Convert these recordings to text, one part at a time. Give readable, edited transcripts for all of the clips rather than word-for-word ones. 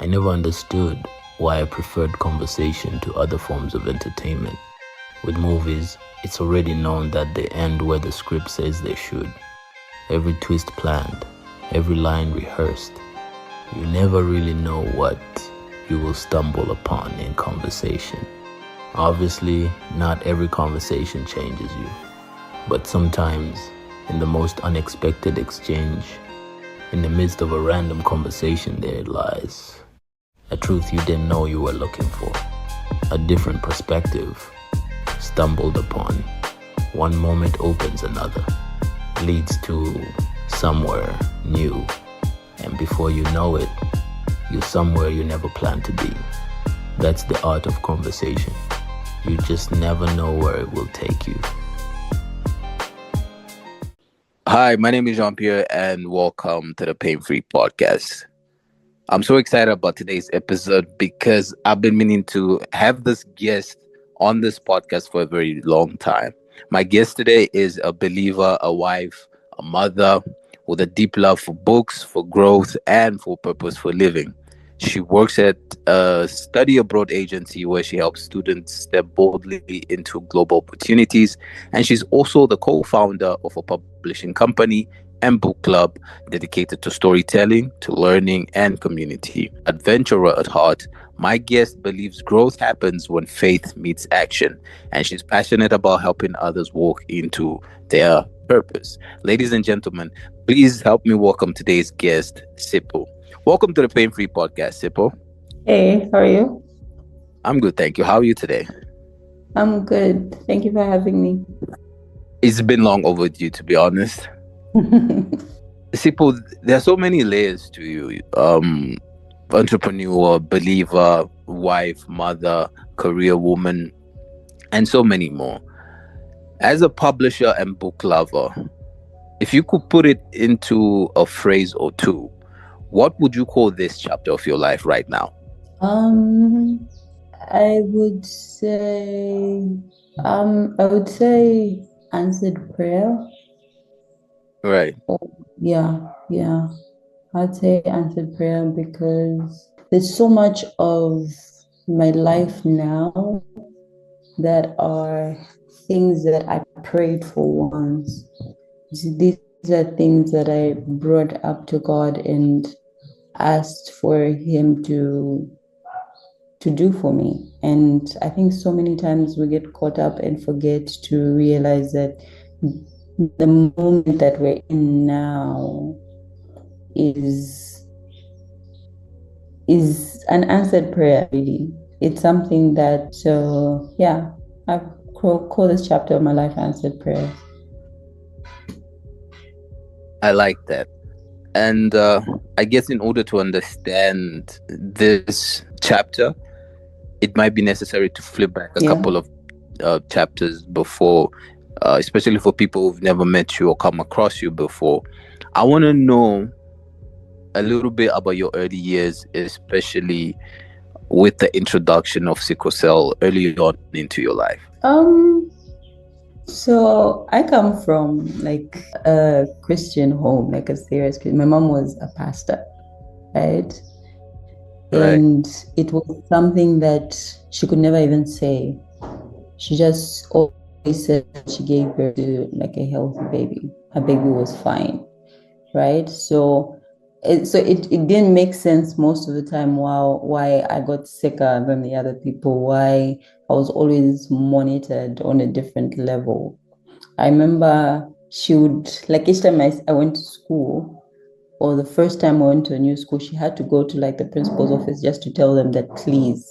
I never understood why I preferred conversation to other forms of entertainment. With movies, it's already known that they end where the script says they should. Every twist planned, every line rehearsed. You never really know what you will stumble upon in conversation. Obviously, not every conversation changes you, but sometimes, in the most unexpected exchange, in the midst of a random conversation, there lies a truth you didn't know you were looking for, a different perspective stumbled upon. One moment opens another, leads to somewhere new, and before you know it, you're somewhere you never planned to be. That's the art of conversation. You just never know where it will take you. Hi, my name is Jean Pierre, and welcome to the Pain Free Podcast. I'm so excited about today's episode because I've been meaning to have this guest on this podcast for a very long time. My guest today is a believer, a wife, a mother with a deep love for books, for growth, and for purposeful living. She works at a study abroad agency where she helps students step boldly into global opportunities. And she's also the co founder of a publishing company and book club dedicated to storytelling, to learning, and community. Adventurer at heart, my guest believes growth happens when faith meets action, and she's passionate about helping others walk into their purpose. Ladies and gentlemen, please help me welcome today's guest, Sipho. Welcome to the Pain Free Podcast, Sipho. Hey, how are you? I'm good, thank you. How are you today? I'm good. Thank you for having me. It's been long overdue, to be honest. Sipho, there are so many layers to you. Entrepreneur, believer, wife, mother, career woman, and so many more. As a publisher and book lover, if you could put it into a phrase or two, what would you call this chapter of your life right now? Um, I would say, answered prayer. Right. Yeah. I'd say answered prayer because there's so much of my life now that are things that I prayed for once. These are things that I brought up to God and asked for Him to do for me. And I think so many times we get caught up and forget to realize that the moment that we're in now is an answered prayer, really. It's something that I call this chapter of my life answered prayer. I like that. And I guess in order to understand this chapter, it might be necessary to flip back a couple of chapters before, especially for people who've never met you or come across you before. I want to know a little bit about your early years, especially with the introduction of sickle cell early on into your life. So I come from like a Christian home, like a serious Christian. My mom was a pastor, right? And it was something that she could never even say. She just always said she gave birth to like a healthy baby. Her baby was fine, right? So it didn't make sense most of the time why I got sicker than the other people, why I was always monitored on a different level. I remember she would, like each time I went to school, or the first time I went to a new school, she had to go to like the principal's office just to tell them that, please,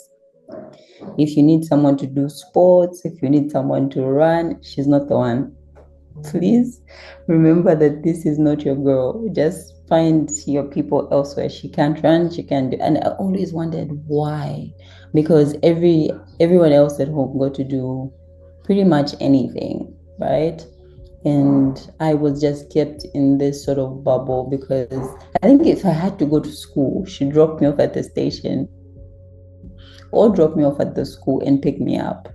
if you need someone to do sports, if you need someone to run, she's not the one. Please remember that this is not your girl. Just find your people elsewhere. She can't run, she can't do. And I always wondered why, because everyone else at home got to do pretty much anything, right? And I was just kept in this sort of bubble because I think if I had to go to school, she'd drop me off at the station or drop me off at the school and pick me up.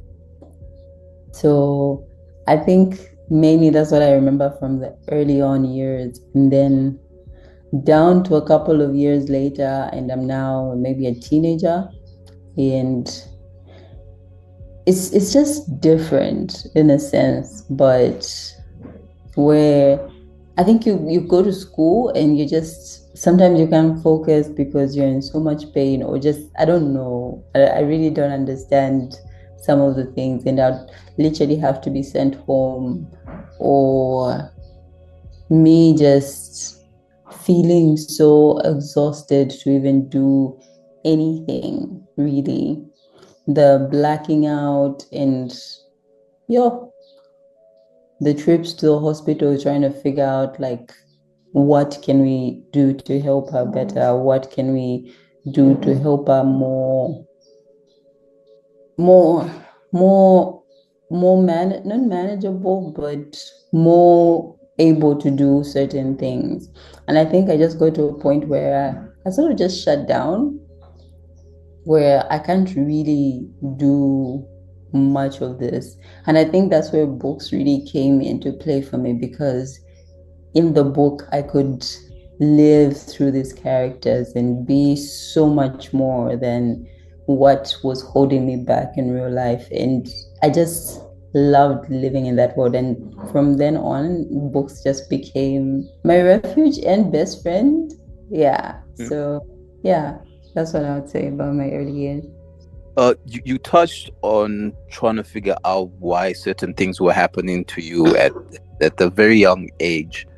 So I think mainly that's what I remember from the early on years. And then down to a couple of years later, and I'm now maybe a teenager, and it's just different in a sense, but where I think you go to school and you just sometimes you can't focus because you're in so much pain, or just I don't know. I really don't understand some of the things, and I'd literally have to be sent home, or me just feeling so exhausted to even do anything really. The blacking out and yo, the trips to the hospital trying to figure out like what can we do to help her better, what can we do to help her more more not manageable, but more able to do certain things. And I think I just got to a point where I sort of just shut down, where I can't really do much of this. And I think that's where books really came into play for me, because in the book I could live through these characters and be so much more than what was holding me back in real life. And I just loved living in that world. And from then on, books just became my refuge and best friend. Yeah. So yeah, that's what I would say about my early years. You touched on trying to figure out why certain things were happening to you at a very young age.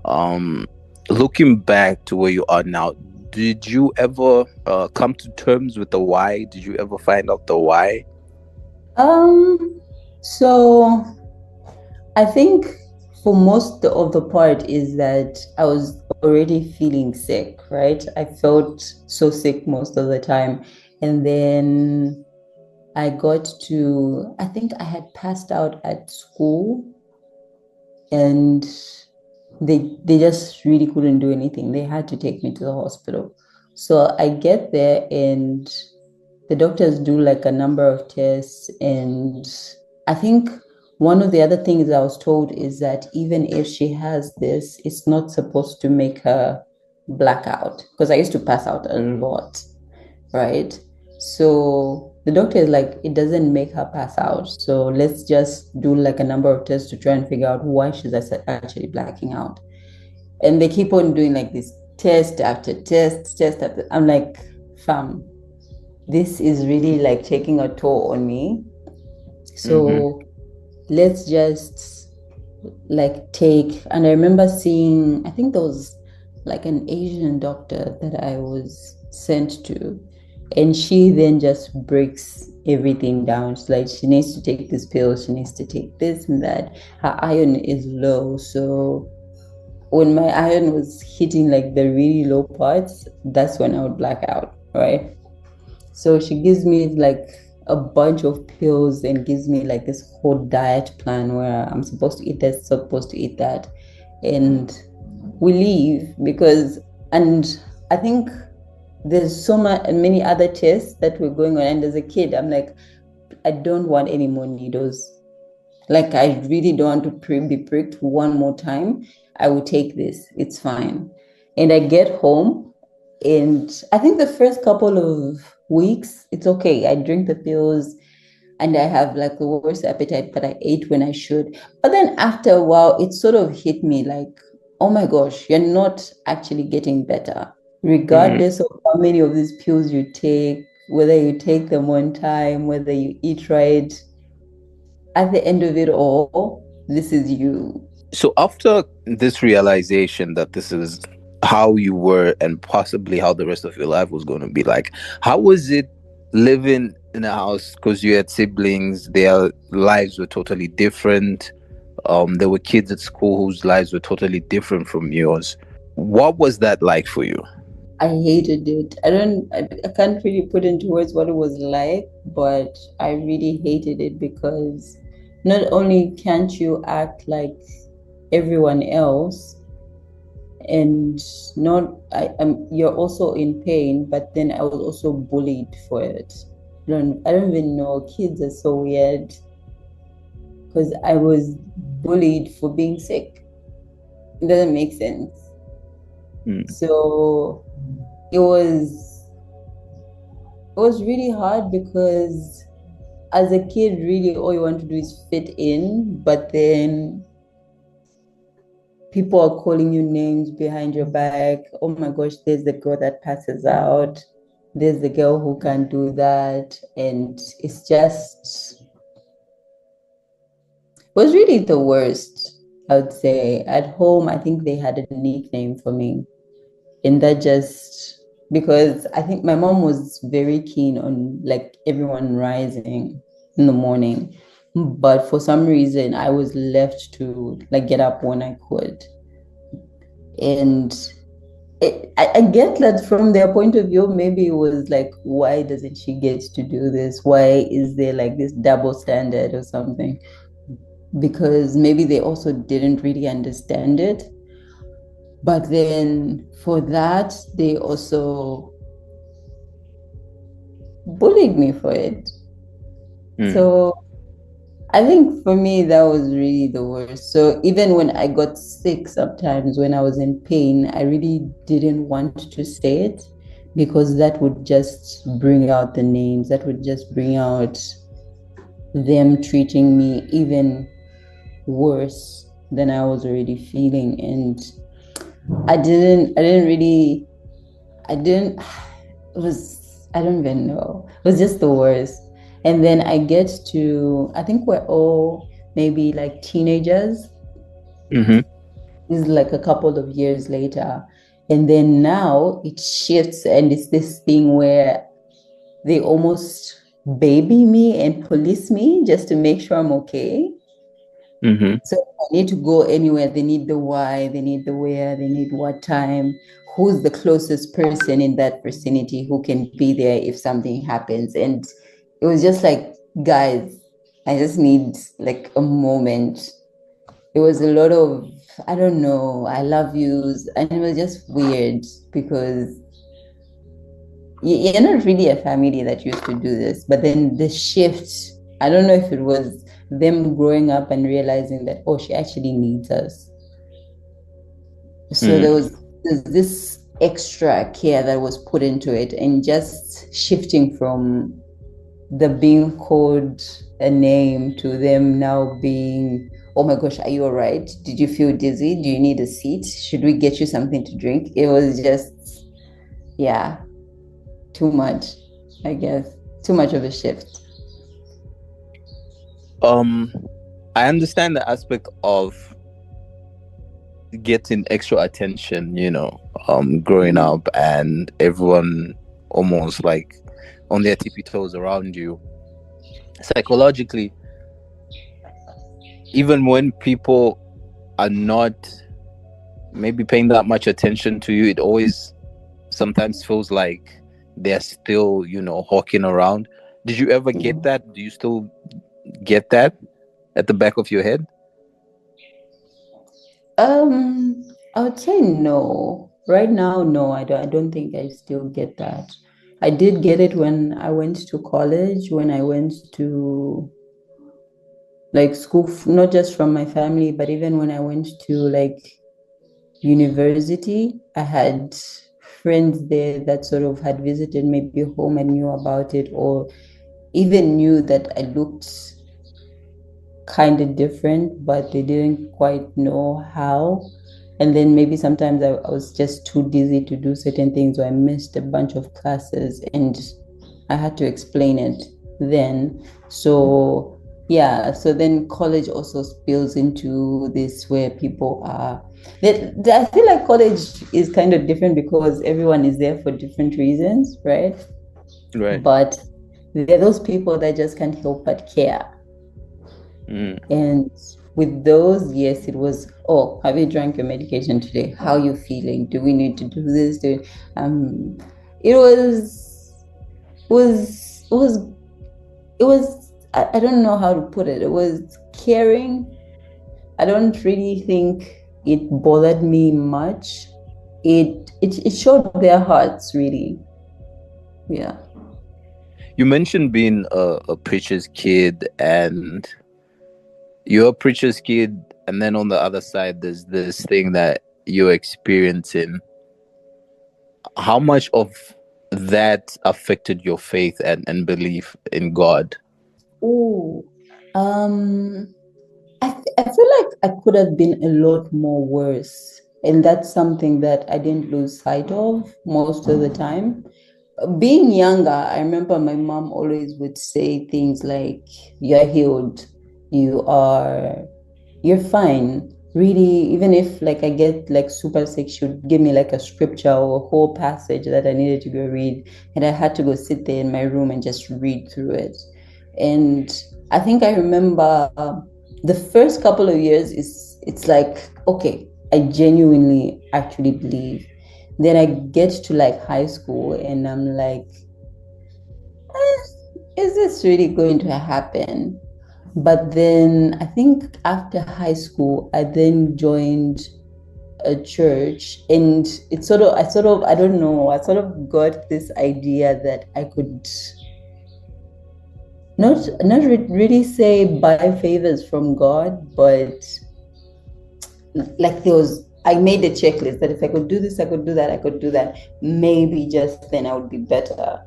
Um, Looking back to where you are now, did you ever come to terms with the why? Did you ever find out the why? So I think for most of the part is that I was already feeling sick, right? I felt so sick most of the time. And then I got to, I think I had passed out at school, and they just really couldn't do anything. They had to take me to the hospital. So I get there, and the doctors do like a number of tests. And I think one of the other things I was told is that even if she has this, it's not supposed to make her black out, because I used to pass out a lot, right? So the doctor is like, it doesn't make her pass out. So let's just do like a number of tests to try and figure out why she's actually blacking out. And they keep on doing like this test after test after. I'm like, fam, this is really like taking a toll on me. So let's just like take. And I remember seeing, I think there was like an Asian doctor that I was sent to, and she then just breaks everything down. She's like, she needs to take this pill, she needs to take this and that. Her iron is low, so when my iron was hitting like the really low parts, that's when I would black out, right? So she gives me like a bunch of pills and gives me like this whole diet plan where I'm supposed to eat this, supposed to eat that. And we leave because, and I think there's so many other tests that were going on. And as a kid, I'm like, I don't want any more needles. Like, I really don't want to be pricked one more time. I will take this. It's fine. And I get home, and I think the first couple of weeks, it's okay. I drink the pills and I have like the worst appetite, but I ate when I should. But then after a while, it sort of hit me like, oh my gosh, you're not actually getting better. Regardless of how many of these pills you take, whether you take them one time, whether you eat right, at the end of it all, this is you. So after this realization that this is how you were and possibly how the rest of your life was going to be like, how was it living in a house? Because you had siblings, their lives were totally different. There were kids at school whose lives were totally different from yours. What was that like for you? I hated it. I can't really put into words what it was like, but I really hated it because not only can't you act like everyone else, and not I am you're also in pain, but then I was also bullied for it. I don't even know. Kids are so weird, because I was bullied for being sick. It doesn't make sense. Mm. So it was really hard because as a kid, really all you want to do is fit in, but then people are calling you names behind your back. Oh my gosh, there's the girl that passes out. There's the girl who can't do that. And it's just, was really the worst, I would say. At home, I think they had a nickname for me. And that just, because I think my mom was very keen on like everyone rising in the morning. But for some reason, I was left to like get up when I could. And I get that from their point of view, maybe it was like, why doesn't she get to do this? Why is there like this double standard or something? Because maybe they also didn't really understand it. But then for that, they also bullied me for it. Mm. So I think for me, that was really the worst. So even when I got sick, sometimes when I was in pain, I really didn't want to say it because that would just bring out the names, that would just bring out them treating me even worse than I was already feeling. And I didn't, it was, I don't even know. It was just the worst. And then I get to, I think we're all maybe like teenagers. Mm-hmm. This is like a couple of years later. And then now it shifts and it's this thing where they almost baby me and police me just to make sure I'm okay. Mm-hmm. So if I need to go anywhere, they need the why, they need the where, they need what time, who's the closest person in that vicinity who can be there if something happens. And it was just like, guys, I just need like a moment. It was a lot of, I don't know, I love yous. And it was just weird because you're not really a family that used to do this. But then the shift, I don't know if it was them growing up and realizing that, oh, she actually needs us. So Mm. there's this extra care that was put into it, and just shifting from the being called a name to them now being, oh my gosh, are you all right? Did you feel dizzy? Do you need a seat? Should we get you something to drink? It was just, yeah, too much, I guess. Too much of a shift. Um, I understand the aspect of getting extra attention, growing Mm. up and everyone almost like on their tippy toes around you. Psychologically, even when people are not maybe paying that much attention to you, it always sometimes feels like they're still, hawking around. Did you ever Yeah. get that? Do you still get that at the back of your head? I would say no. Right now, no, I don't think I still get that. I did get it when I went to college, when I went to like school, not just from my family, but even when I went to like university, I had friends there that sort of had visited maybe home and knew about it, or even knew that I looked kind of different, but they didn't quite know how. And then maybe sometimes I was just too busy to do certain things, or I missed a bunch of classes and I had to explain it then. So, yeah, so then college also spills into this where people are. I feel like college is kind of different because everyone is there for different reasons, right? Right. But there are those people that just can't help but care. Mm. And with those, yes, it was, oh, have you drank your medication today? How are you feeling? Do we need to do this? Um, it was, I don't know how to put it. It was caring. I don't really think it bothered me much. It showed their hearts, really. Yeah. You mentioned being a preacher's kid, and you're a preacher's kid, and then on the other side, there's this thing that you're experiencing. how much of that affected your faith and belief in God? Oh, um, I feel like I could have been a lot more worse. And that's something that I didn't lose sight of most of the time. Being younger, I remember my mom always would say things like, "You're healed, you are, you're fine." Really, even if like I get like super sick, she would give me like a scripture or a whole passage that I needed to go read. And I had to go sit there in my room and just read through it. And I think I remember the first couple of years is it's like, okay, I genuinely actually believe. Then I get to like high school and I'm like, is this really going to happen? But then I think after high school, I then joined a church, and it's I don't know, I sort of got this idea that I could not really say buy favors from God, but like there was, I made a checklist that if I could do this, I could do that, I could do that. Maybe just then I would be better.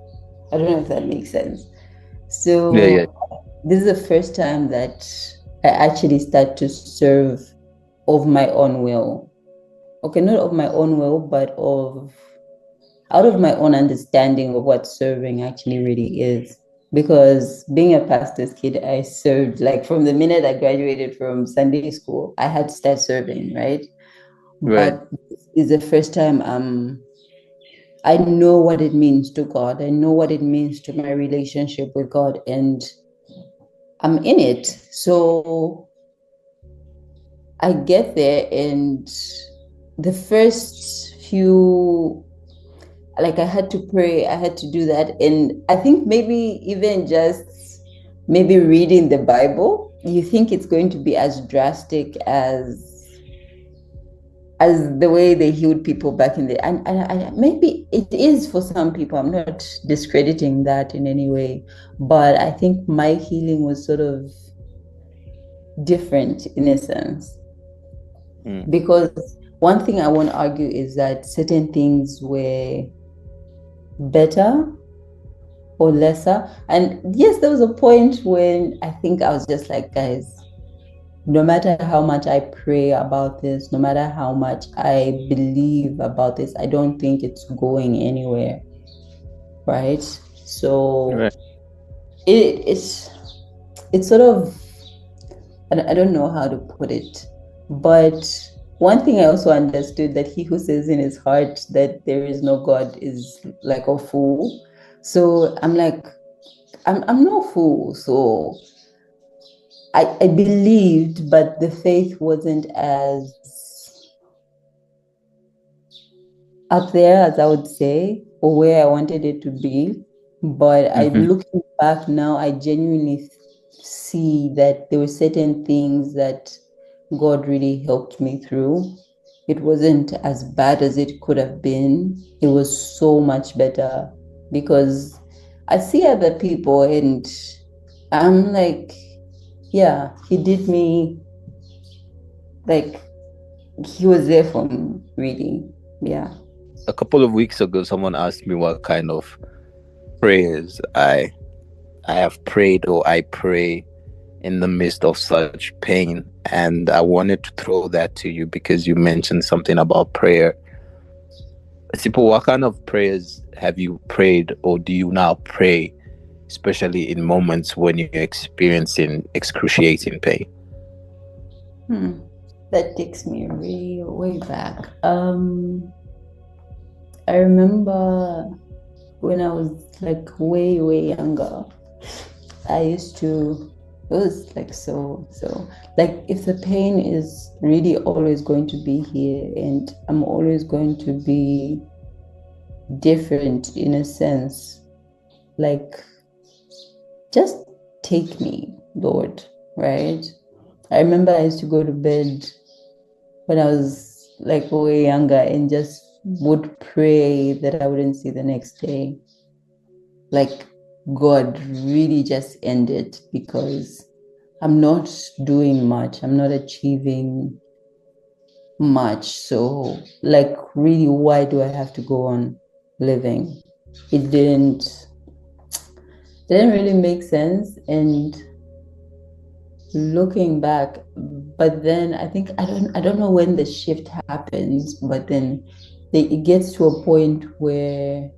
I don't know if that makes sense. Yeah, yeah. So this is the first time that I actually start to serve of my own will. Okay, not of my own will, but of out of my own understanding of what serving actually really is. Because being a pastor's kid, I served like from the minute I graduated from Sunday school, I had to start serving, right? Right. But this is the first time I know what it means to God. I know what it means to my relationship with God, and I'm in it. So I get there, and the first few, like I had to pray, I had to do that. And I think maybe even just maybe reading the Bible, you think it's going to be as drastic as the way they healed people back in the, and maybe it is for some people. I'm not discrediting that in any way, but I think my healing was sort of different in a sense. Because one thing I won't argue is that certain things were better or lesser. And yes, there was a point when I think I was just like, guys, no matter how much I pray about this, no matter how much I believe about this, I don't think it's going anywhere. Right. So Right. it's sort of, I don't know how to put it, but one thing I also understood, that he who says in his heart that there is no God is like a fool. So I'm like, I'm no fool. So I believed, but the faith wasn't as up there as I would say, or where I wanted it to be. But I, Mm-hmm. looking back now, I genuinely see that there were certain things that God really helped me through. It wasn't as bad as it could have been. It was so much better, because I see other people and I'm like, yeah, he did me, like he was there for me, really. Yeah. A couple of weeks ago, someone asked me what kind of prayers I have prayed or I pray in the midst of such pain, and I wanted to throw that to you because you mentioned something about prayer. Simple, what kind of prayers have you prayed or do you now pray, especially in moments when you're experiencing excruciating pain? That takes me really way back. I remember when I was like way younger, I used to, it was like so like if the pain is really always going to be here and I'm always going to be different in a sense, like just take me, Lord, right? I remember I used to go to bed when I was like way younger and just would pray that I wouldn't see the next day. Like God really just end it, because I'm not doing much. I'm not achieving much. So like really, why do I have to go on? living. It didn't really make sense. And looking back, but then I think I don't know when the shift happens, but then it gets to a point where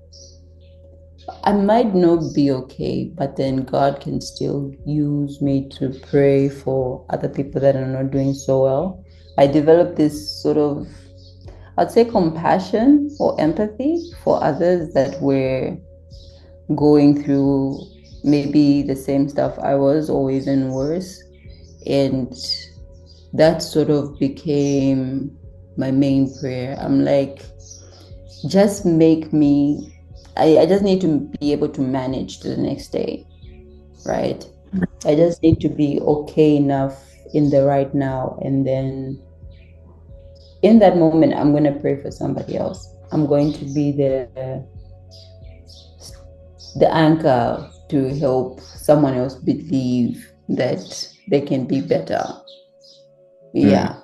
I might not be okay, but then God can still use me to pray for other people that are not doing so well. I developed this sort of, I'd say, compassion or empathy for others that were going through maybe the same stuff I was, or even worse. And that sort of became my main prayer. I'm like, just make me, I just need to be able to manage to the next day, right? I just need to be okay enough in the right now. And then in that moment, I'm going to pray for somebody else. I'm going to be the anchor to help someone else believe that they can be better. Yeah.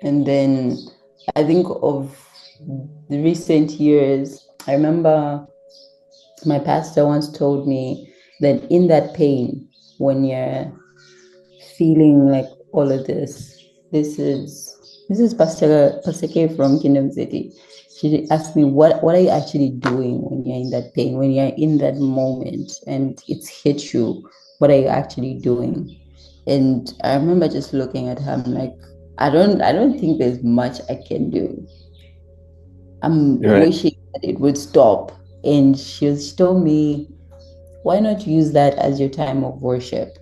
And then I think of the recent years, I remember my pastor once told me that in that pain, when you're feeling like all of this is Pastor K from Kingdom City. She asked me, what are you actually doing when you're in that pain, when you're in that moment and it's hit you? What are you actually doing? And I remember just looking at her, I'm like, I don't think there's much I can do. I'm Right. wishing that it would stop. And she told me, why not use that as your time of worship?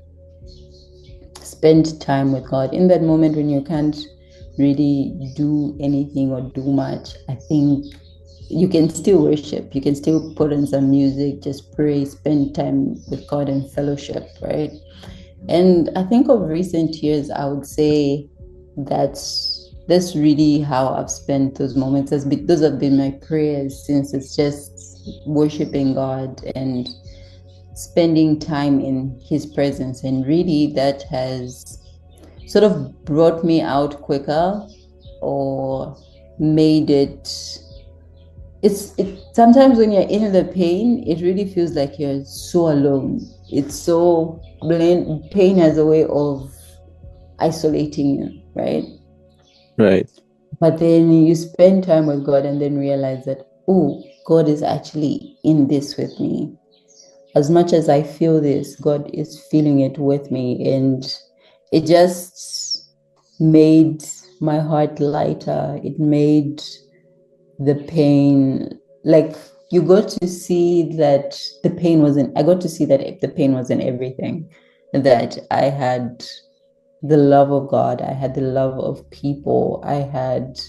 Spend time with God. In that moment when you can't really do anything or do much, I think you can still worship. You can still put on some music, just pray, spend time with God and fellowship, right? And I think of recent years, I would say that's really how I've spent those moments. Those have been my prayers, since it's just worshiping God and spending time in His presence. And really, that has sort of brought me out quicker, or made it. Sometimes when you're in the pain, it really feels like you're so alone. It's so pain has a way of isolating you, right? Right. But then you spend time with God and then realize that, oh, God is actually in this with me. As much as I feel this, God is feeling it with me. And it just made my heart lighter. It made the pain, like, you got to see that the pain wasn't, I got to see that the pain wasn't everything, that I had the love of God, I had the love of people, I had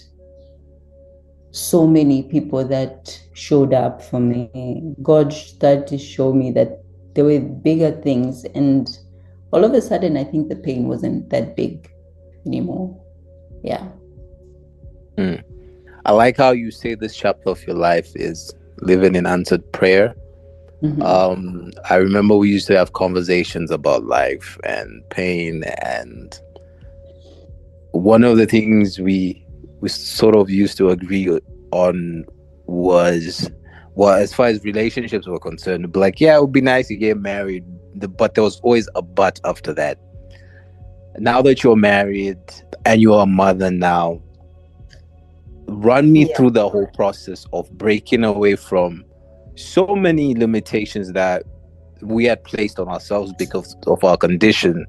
so many people that showed up for me. God started to show me that there were bigger things, and all of a sudden, I think the pain wasn't that big anymore. Yeah. I like how you say this chapter of your life is living in answered prayer. I remember we used to have conversations about life and pain, and one of the things we sort of used to agree on was, well, as far as relationships were concerned, it'd be like, yeah, it would be nice to get married, but there was always a but after that. Now that you're married and you're a mother now, run me Yeah. through the whole process of breaking away from so many limitations that we had placed on ourselves because of our condition,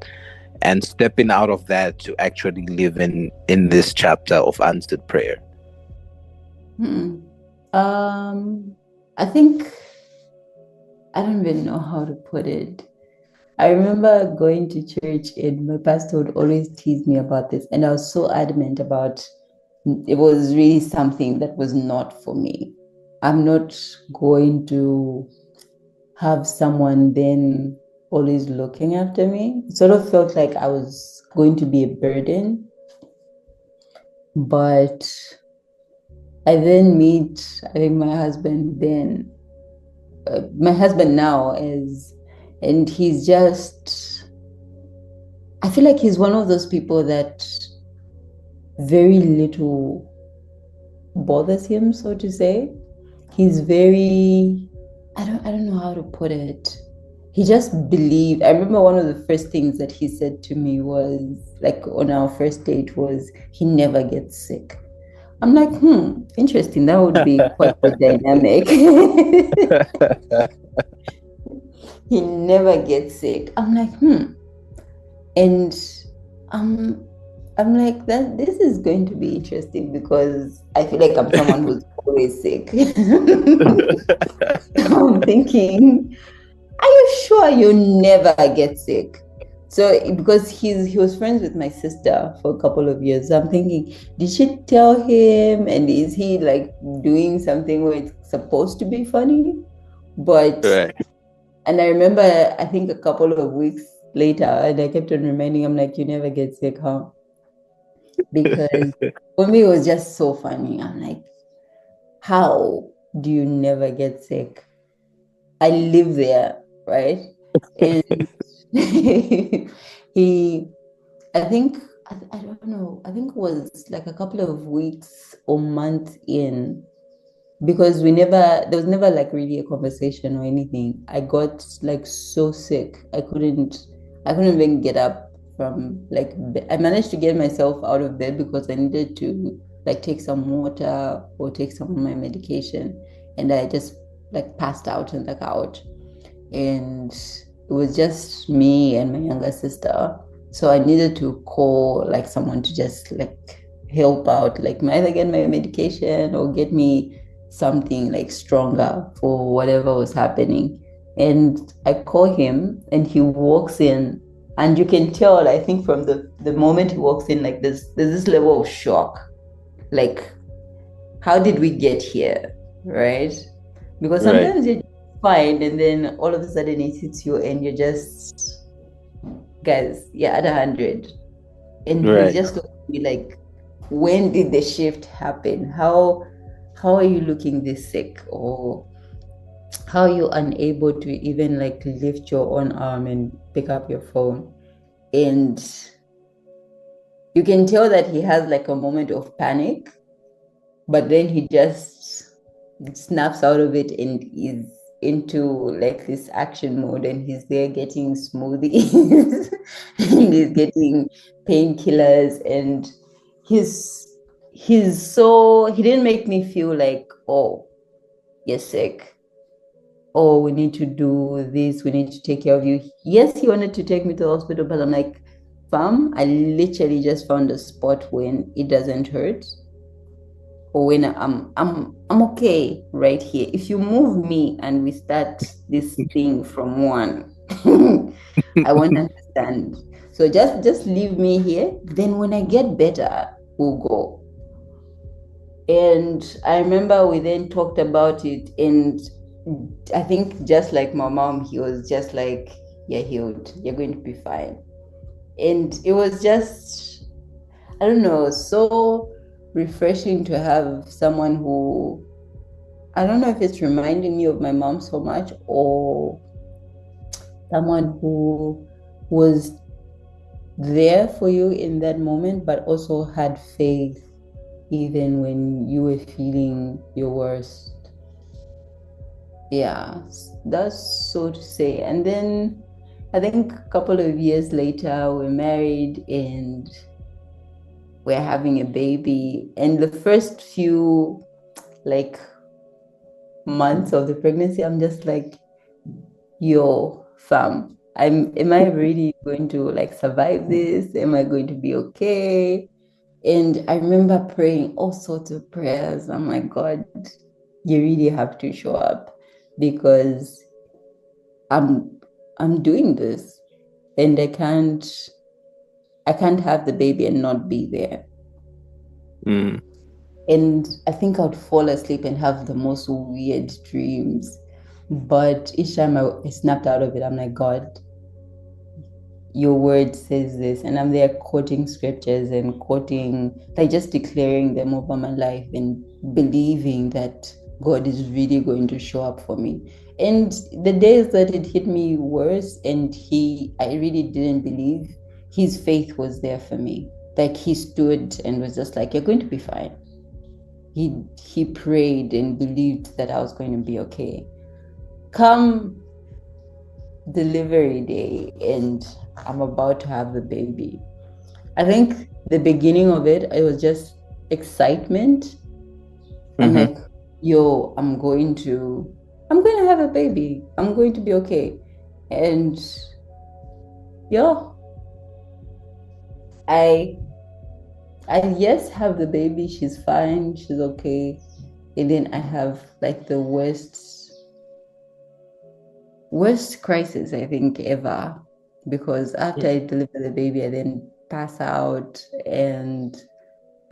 and stepping out of that to actually live in this chapter of answered prayer. Hmm. I think I don't even know how to put it. I remember going to church and my pastor would always tease me about this, and I was so adamant about it was really something that was not for me. I'm not going to have someone then always looking after me. It sort of felt like I was going to be a burden. But I then meet, I think my husband then, my husband now is, and he's just, I feel like he's one of those people that very little bothers him, so to say. he's very, I don't know how to put it. He just believed. I remember one of the first things that he said to me was, like, on our first date, was he never gets sick. I'm like, interesting. That would be quite a dynamic. He never gets sick. I'm like, and um I'm like, that this is going to be interesting because I feel like I'm someone who's always sick. I'm thinking, are you sure you never get sick? So because he was friends with my sister for a couple of years, I'm thinking, did she tell him, and is he like doing something where it's supposed to be funny? But Right. and I remember, I think a couple of weeks later, and I kept on reminding him, like, you never get sick, huh? Because for me, it was just so funny. I'm like, how do you never get sick? I live there, right? And he, I think, I don't know, I think it was like a couple of weeks or months in, because there was never like really a conversation or anything. I got like so sick. I couldn't even get up from like I managed to get myself out of bed because I needed to like take some water or take some of my medication. And I just like passed out on the couch. And it was just me and my younger sister. So I needed to call like someone to just like help out, like either get my medication or get me something like stronger for whatever was happening. And I call him and he walks in, and you can tell, I think from the moment he walks in, like there's this level of shock. Like, how did we get here? Right? Because Right. sometimes you're fine and then all of a sudden it hits you and you're just, guys, you're at 100. And he's Right. just looking at me like, when did the shift happen? How are you looking this sick? Or how are you unable to even like lift your own arm and pick up your phone? And you can tell that he has like a moment of panic, but then he just snaps out of it and is into like this action mode, and he's there getting smoothies and he's getting painkillers, and he didn't make me feel like, oh, you're sick, oh, we need to do this, we need to take care of you. Yes, he wanted to take me to the hospital, but I'm like, fam, I literally just found a spot when it doesn't hurt, or when I'm okay right here. If you move me and we start this thing from one, I won't understand. So just leave me here. Then when I get better, we'll go. And I remember we then talked about it, and I think just like my mom, he was just like, you're healed, you're going to be fine. And it was just, I don't know, so refreshing to have someone who, I don't know if it's reminding me of my mom so much, or someone who was there for you in that moment, but also had faith even when you were feeling your worst. Yeah, that's so to say. And then I think a couple of years later, we're married and we're having a baby. And the first few like months of the pregnancy, I'm just like, yo, fam, am I really going to like survive this? Am I going to be okay? And I remember praying all sorts of prayers. I'm like, God, you really have to show up because I'm I'm doing this and I can't have the baby and not be there. Mm. And I think I'd fall asleep and have the most weird dreams. But each time I snapped out of it, I'm like, God, your word says this. And I'm there quoting scriptures and quoting, like just declaring them over my life and believing that God is really going to show up for me. And the days that it hit me worse and I really didn't believe, his faith was there for me. Like he stood and was just like, you're going to be fine. he prayed and believed that I was going to be okay. Come delivery day, and I'm about to have the baby. I think the beginning of it was just excitement. I'm Mm-hmm. like, yo, I'm going to have a baby. I'm going to be okay. And yo, I yes have the baby. She's fine. She's okay. And then I have like the worst crisis I think ever, because after I deliver the baby, I then pass out and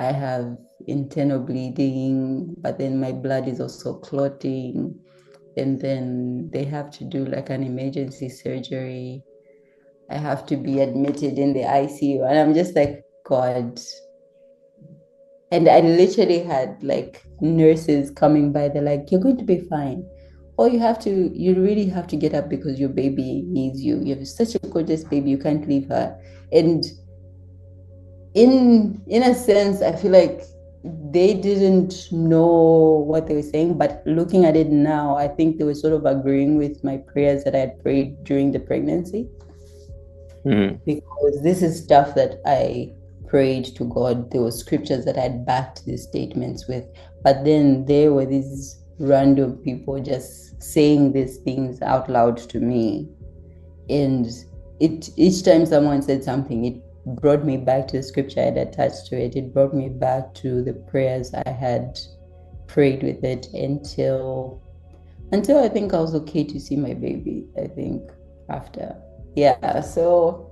I have internal bleeding, but then my blood is also clotting. And then they have to do like an emergency surgery. I have to be admitted in the ICU. And I'm just like, God. And I literally had like nurses coming by. They're like, you're going to be fine. Or you really have to get up because your baby needs you. You have such a gorgeous baby, you can't leave her. And in a sense, I feel like they didn't know what they were saying, but looking at it now, I think they were sort of agreeing with my prayers that I had prayed during the pregnancy, Mm-hmm. because this is stuff that I prayed to God. There were scriptures that I had backed these statements with, but then there were these random people just saying these things out loud to me. And each time someone said something, it brought me back to the scripture I had attached to it. It brought me back to the prayers I had prayed with it until I think I was okay to see my baby. I think after, yeah. So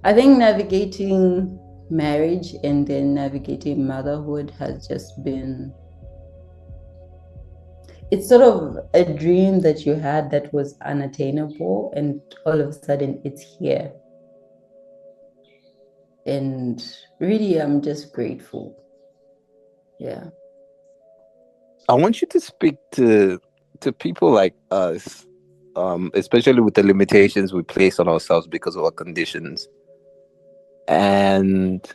I think navigating marriage and then navigating motherhood has just been, it's sort of a dream that you had that was unattainable, and all of a sudden it's here. And really, I'm just grateful. Yeah. I want you to speak to people like us, especially with the limitations we place on ourselves because of our conditions, and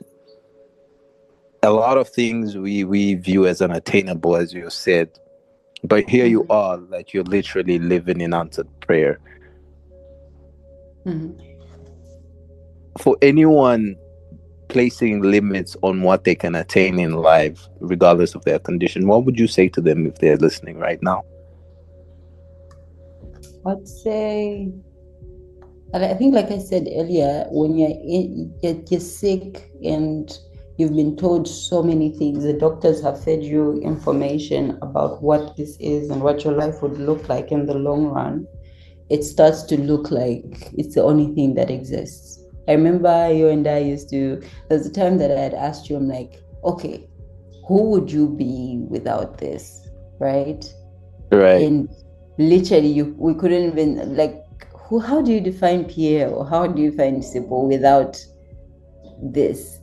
a lot of things we view as unattainable, as you said. But here you are, like you're literally living in answered prayer. Mm-hmm. For anyone placing limits on what they can attain in life, regardless of their condition, what would you say to them if they're listening right now? I'd say, and I think, like I said earlier, when you're sick and you've been told so many things, the doctors have fed you information about what this is and what your life would look like in the long run, it starts to look like it's the only thing that exists. I remember you and I used to, there's a time that I had asked you, I'm like, okay, who would you be without this? Right? Right. And literally, we couldn't even, like, how do you define Pierre, or how do you define Sipho without this?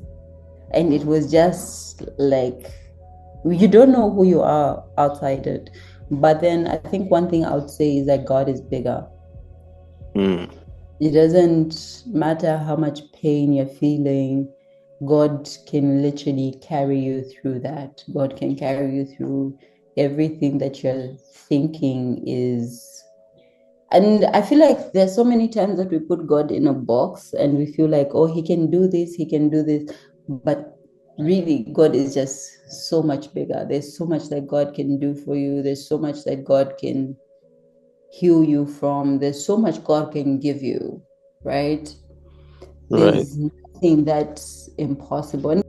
And it was just like, you don't know who you are outside it. But then I think one thing I would say is that God is bigger. Mm. It doesn't matter how much pain you're feeling, God can literally carry you through that. God can carry you through everything that you're thinking is. And I feel like there's so many times that we put God in a box and we feel like, oh, he can do this, he can do this. But really, God is just so much bigger. There's so much that God can do for you. There's so much that God can heal you from. There's so much God can give you, right? Right. There's nothing that's impossible.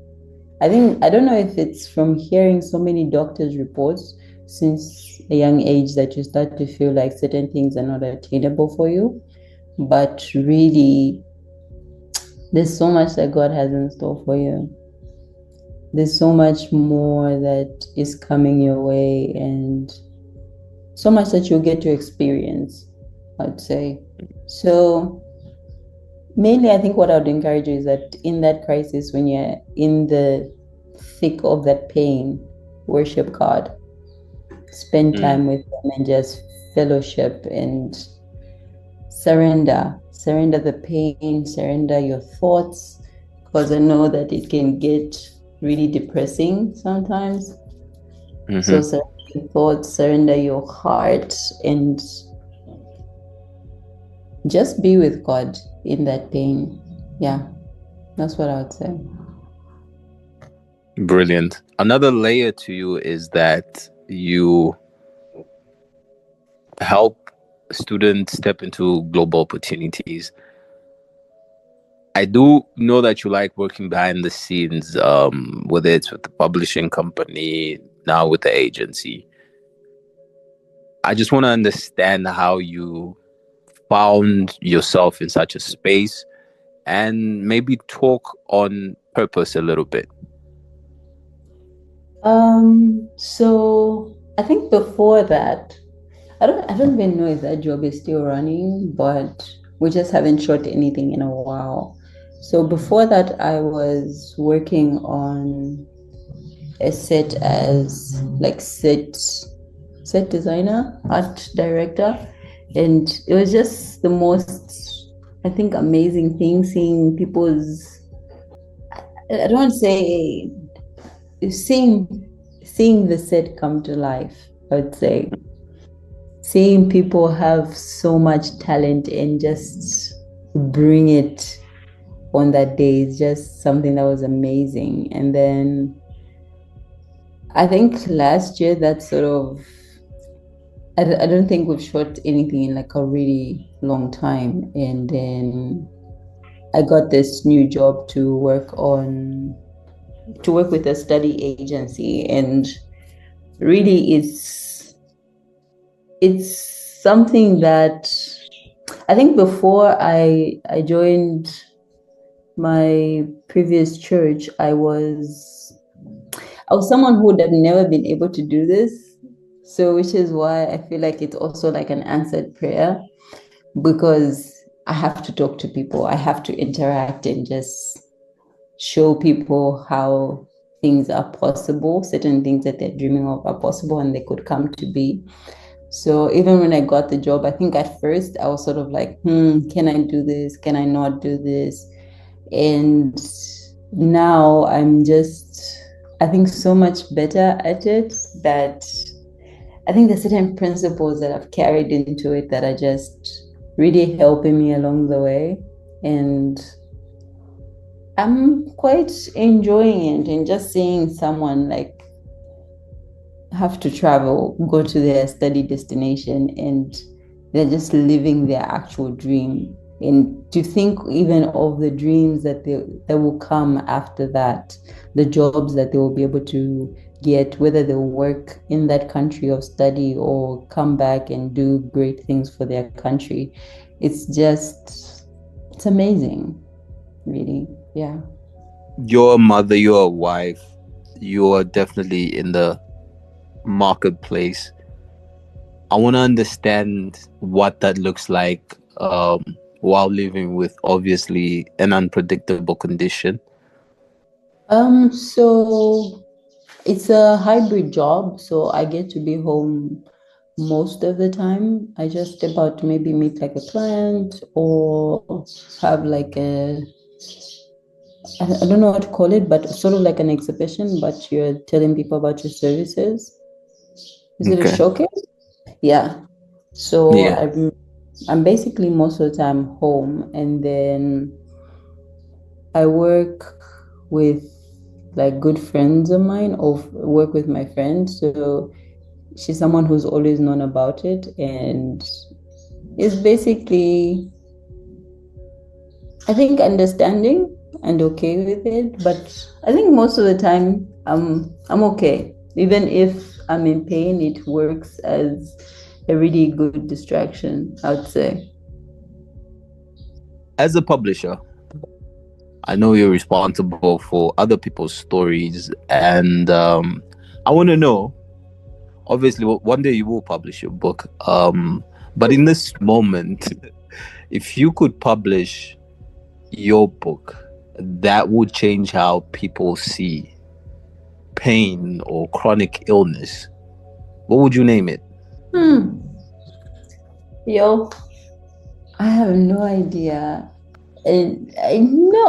And I don't know if it's from hearing so many doctors' reports since a young age that you start to feel like certain things are not attainable for you. But really, there's so much that God has in store for you. There's so much more that is coming your way, and so much that you'll get to experience, I'd say. So, mainly, I think what I would encourage you is that in that crisis, when you're in the thick of that pain, worship God, spend Mm. time with Him, and just fellowship and surrender the pain, surrender your thoughts, because I know that it can get really depressing sometimes. So Mm-hmm. surrender your thoughts, surrender your heart, and just be with God in that pain. Yeah, that's what I would say. Brilliant. Another layer to you is that you help students step into global opportunities. I do know that you like working behind the scenes, whether it's with the publishing company, now with the agency. I just want to understand how you found yourself in such a space and maybe talk on purpose a little bit. So I think before that, I don't even know if that job is still running, but we just haven't shot anything in a while. So before that, I was working on a set as like set designer, art director, and it was just the most, I think, amazing thing seeing people's. I don't want to say seeing seeing the set come to life. I would say seeing people have so much talent and just bring it on that day is just something that was amazing. And then I think last year that sort of I don't think we've shot anything in like a really long time. And then I got this new job to work with a study agency, and really it's something that I think before I joined my previous church, I was someone who would have never been able to do this. So which is why I feel like it's also like an answered prayer, because I have to talk to people. I have to interact and just show people how things are possible, certain things that they're dreaming of are possible and they could come to be. So even when I got the job, I think at first I was sort of like, can I do this? Can I not do this? And now I'm just, I think, so much better at it that I think there's certain principles that I've carried into it that are just really helping me along the way. And I'm quite enjoying it, and just seeing someone like have to travel, go to their study destination, and they're just living their actual dream. And to think even of the dreams that will come after that, the jobs that they will be able to get, whether they'll work in that country of study or come back and do great things for their country. It's amazing, really. Yeah. You're a mother, you're a wife, you're definitely in the marketplace. I want to understand what that looks like while living with obviously an unpredictable condition. So it's a hybrid job, so I get to be home most of the time. I just step out to maybe meet like a client or have like I don't know what to call it, but sort of like an exhibition, but you're telling people about your services. Is it a Okay. showcase? Yeah. So Yeah. I'm basically most of the time home, and then I work with like good friends of mine, or work with my friend. So she's someone who's always known about it, and is basically, I think, understanding and okay with it. But I think most of the time I'm okay. Even if I'm in pain, it works as a really good distraction, I would say. As a publisher, I know you're responsible for other people's stories, and I want to know. Obviously, one day you will publish your book. But in this moment, if you could publish your book, that would change how people see pain or chronic illness. What would you name it? Hmm. Yo, I have no idea. And no,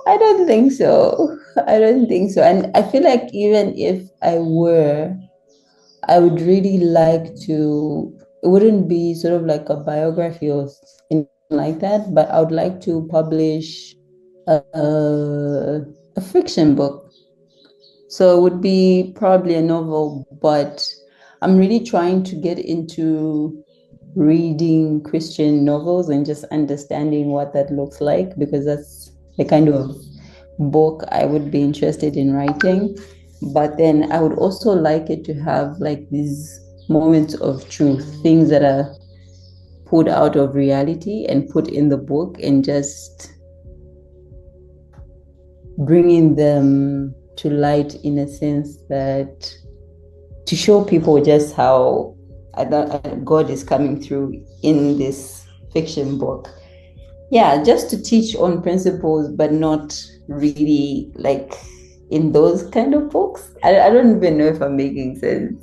I don't think so. I don't think so. And I feel like even if I were, I would really like to, it wouldn't be sort of like a biography or anything like that, but I would like to publish a fiction book. So it would be probably a novel, but I'm really trying to get into reading Christian novels and just understanding what that looks like, because that's the kind of book I would be interested in writing. But then I would also like it to have like these moments of truth, things that are pulled out of reality and put in the book, and just bringing them to light in a sense that to show people just how God is coming through in this fiction book. Yeah, just to teach on principles, but not really like in those kind of books. I don't even know if I'm making sense.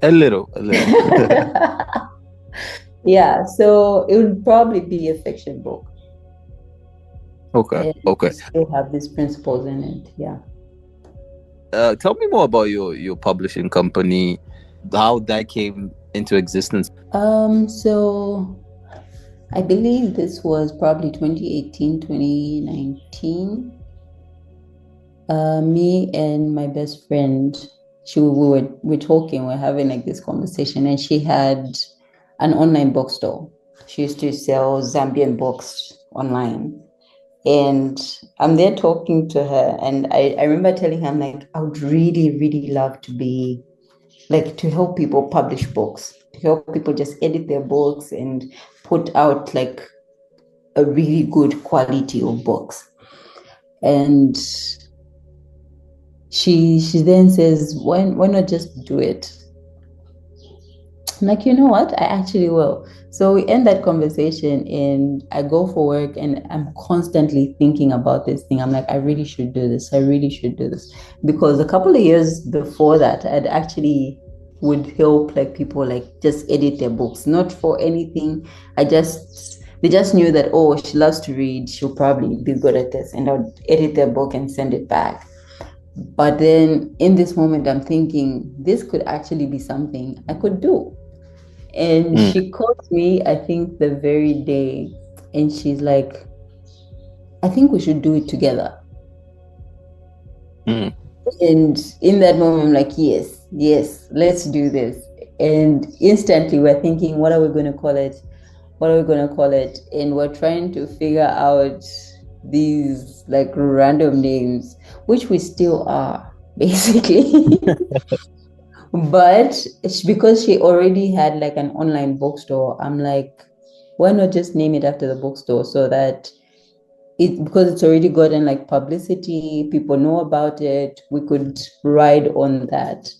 A little, a little. Yeah, so it would probably be a fiction book. Okay, And okay. still have these principles in it. Yeah. Tell me more about your publishing company, how that came into existence. So I believe this was probably 2018, 2019. Me and my best friend, we're talking, we're having like this conversation, and she had an online bookstore. She used to sell Zambian books online. And I'm there talking to her, and I remember telling her, I'm like, I would really, really love to be like to help people publish books, to help people just edit their books and put out like a really good quality of books. And she then says, why not just do it? I'm like, you know what? I actually will. So we end that conversation, and I go for work, and I'm constantly thinking about this thing. I'm like, I really should do this. I really should do this. Because a couple of years before that, I'd actually would help like people like just edit their books, not for anything. They just knew that, oh, she loves to read. She'll probably be good at this. And I would edit their book and send it back. But then in this moment, I'm thinking this could actually be something I could do. And she called me, I think, the very day, and she's like, I think we should do it together. Mm. And in that moment, I'm like, yes, let's do this. And instantly we're thinking, what are we going to call it? What are we going to call it? And we're trying to figure out these like random names, which we still are, basically. But because she already had like an online bookstore, I'm like, why not just name it after the bookstore, so that because it's already gotten like publicity, people know about it, we could ride on that,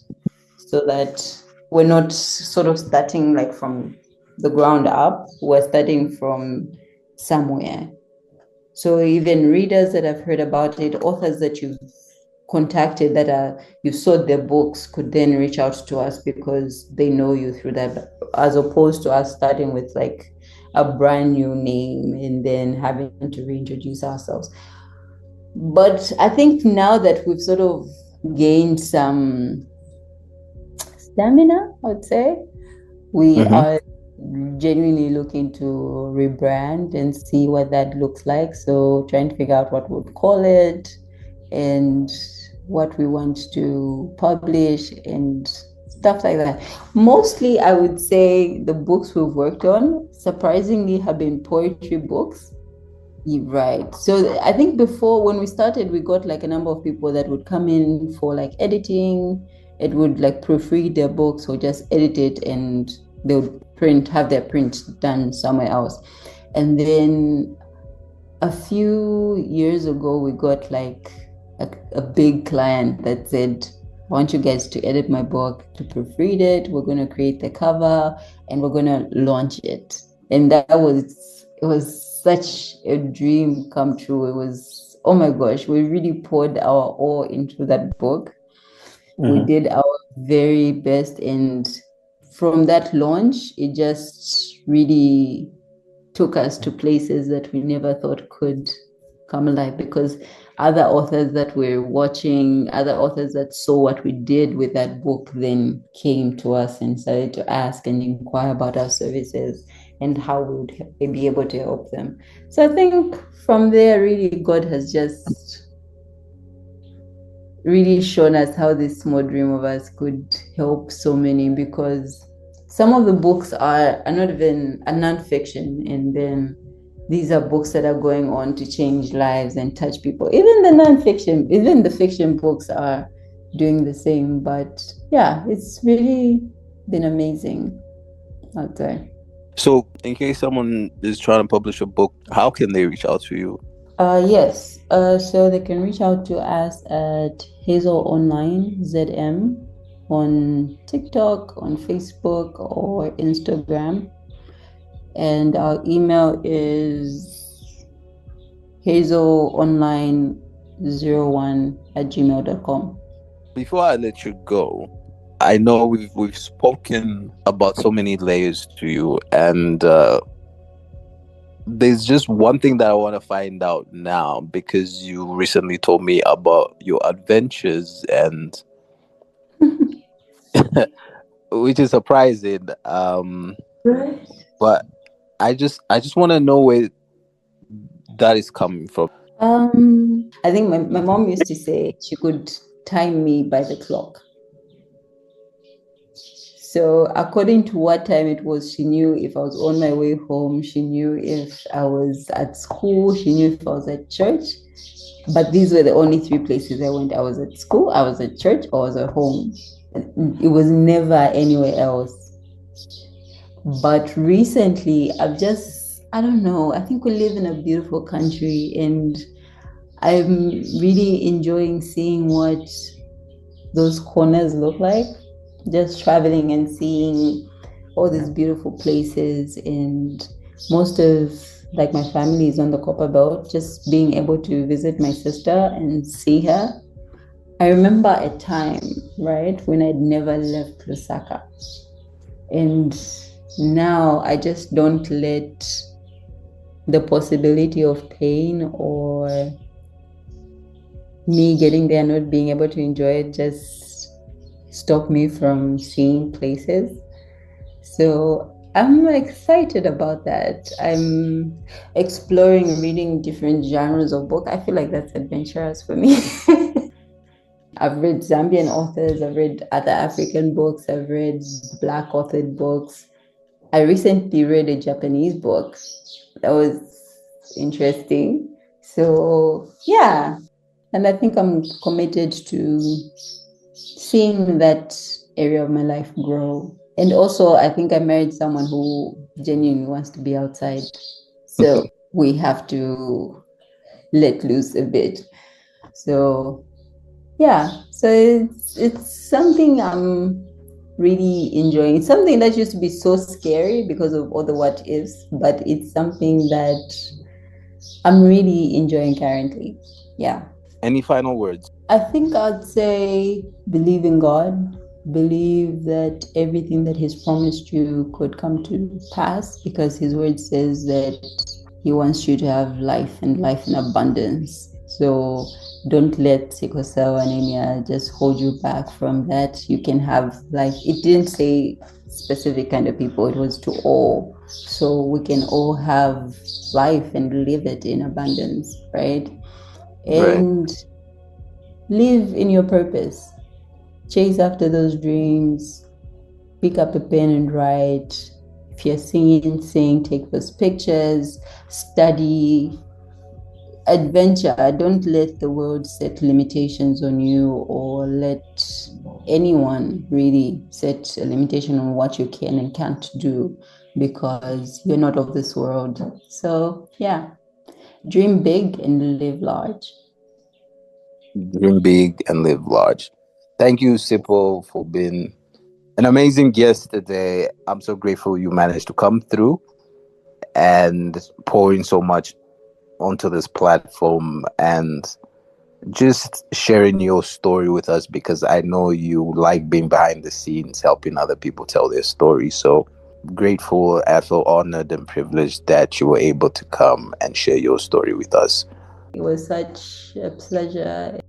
so that we're not sort of starting like from the ground up, we're starting from somewhere. So even readers that have heard about it, authors that you've contacted that are you sold their books, could then reach out to us because they know you through that, as opposed to us starting with like a brand new name and then having to reintroduce ourselves. But I think now that we've sort of gained some stamina, I would say, we are genuinely looking to rebrand and see what that looks like. So trying to figure out what we'd call it and what we want to publish and stuff like that. Mostly, I would say the books we've worked on, surprisingly, have been poetry books. Right. So I think before, when we started, we got like a number of people that would come in for like editing. It would like proofread their books or just edit it, and they would have their print done somewhere else. And then a few years ago, we got like a big client that said, I want you guys to edit my book, to proofread it. We're going to create the cover and we're going to launch it. And it was such a dream come true. It was, oh my gosh, we really poured our all into that book. We did our very best. And from that launch, it just really took us to places that we never thought could come alive, because other authors that we're watching, other authors that saw what we did with that book, then came to us and started to ask and inquire about our services and how we would be able to help them. So I think from there, really, God has just really shown us how this small dream of us could help so many, because some of the books are not even a nonfiction, and then these are books that are going on to change lives and touch people. Even the nonfiction, even the fiction books are doing the same. But yeah, it's really been amazing out there. So, in case someone is trying to publish a book, how can they reach out to you? Yes. So they can reach out to us at Hazel Online ZM on TikTok, on Facebook, or Instagram. And our email is hazelonline01@gmail.com. Before I let you go, I know we've spoken about so many layers to you, and there's just one thing that I want to find out now, because you recently told me about your adventures, and which is surprising. Right. But I just want to know where that is coming from. I think my mom used to say she could time me by the clock. So according to what time it was, she knew if I was on my way home, she knew if I was at school, she knew if I was at church. But these were the only three places I went. I was at school, I was at church, or I was at home. It was never anywhere else. But recently, I don't know, I think we live in a beautiful country, and I'm really enjoying seeing what those corners look like. Just traveling and seeing all these beautiful places, and most of like my family is on the Copper Belt. Just being able to visit my sister and see her. I remember a time, right, when I'd never left Lusaka, and now I just don't let the possibility of pain or me getting there not being able to enjoy it just stop me from seeing places. So I'm excited about that. I'm exploring reading different genres of book. I feel like that's adventurous for me. I've read Zambian authors, I've read other African books, I've read Black authored books. I recently read a Japanese book that was interesting. So yeah, and I think I'm committed to seeing that area of my life grow. And also, I think I married someone who genuinely wants to be outside. So we have to let loose a bit. So yeah, so it's something I'm really enjoying. It's something that used to be so scary because of all the what ifs, but it's something that I'm really enjoying currently. Yeah. Any final words? I think I'd say believe in God, believe that everything that He's promised you could come to pass, because His word says that He wants you to have life and life in abundance. So don't let sickle cell anemia just hold you back from that. You can have life. It didn't say specific kind of people, it was to all. So we can all have life and live it in abundance, right? And live in your purpose. Chase after those dreams. Pick up a pen and write. If you're singing, sing, take those pictures, study, adventure. Don't let the world set limitations on you, or let anyone really set a limitation on what you can and can't do, because you're not of this world. So yeah, dream big and live large. Dream big and live large. Thank you, Sipho, for being an amazing guest today. I'm so grateful you managed to come through and pouring so much onto this platform, and just sharing your story with us, because I know you like being behind the scenes, helping other people tell their story. So grateful, I feel honored and privileged that you were able to come and share your story with us. It was such a pleasure.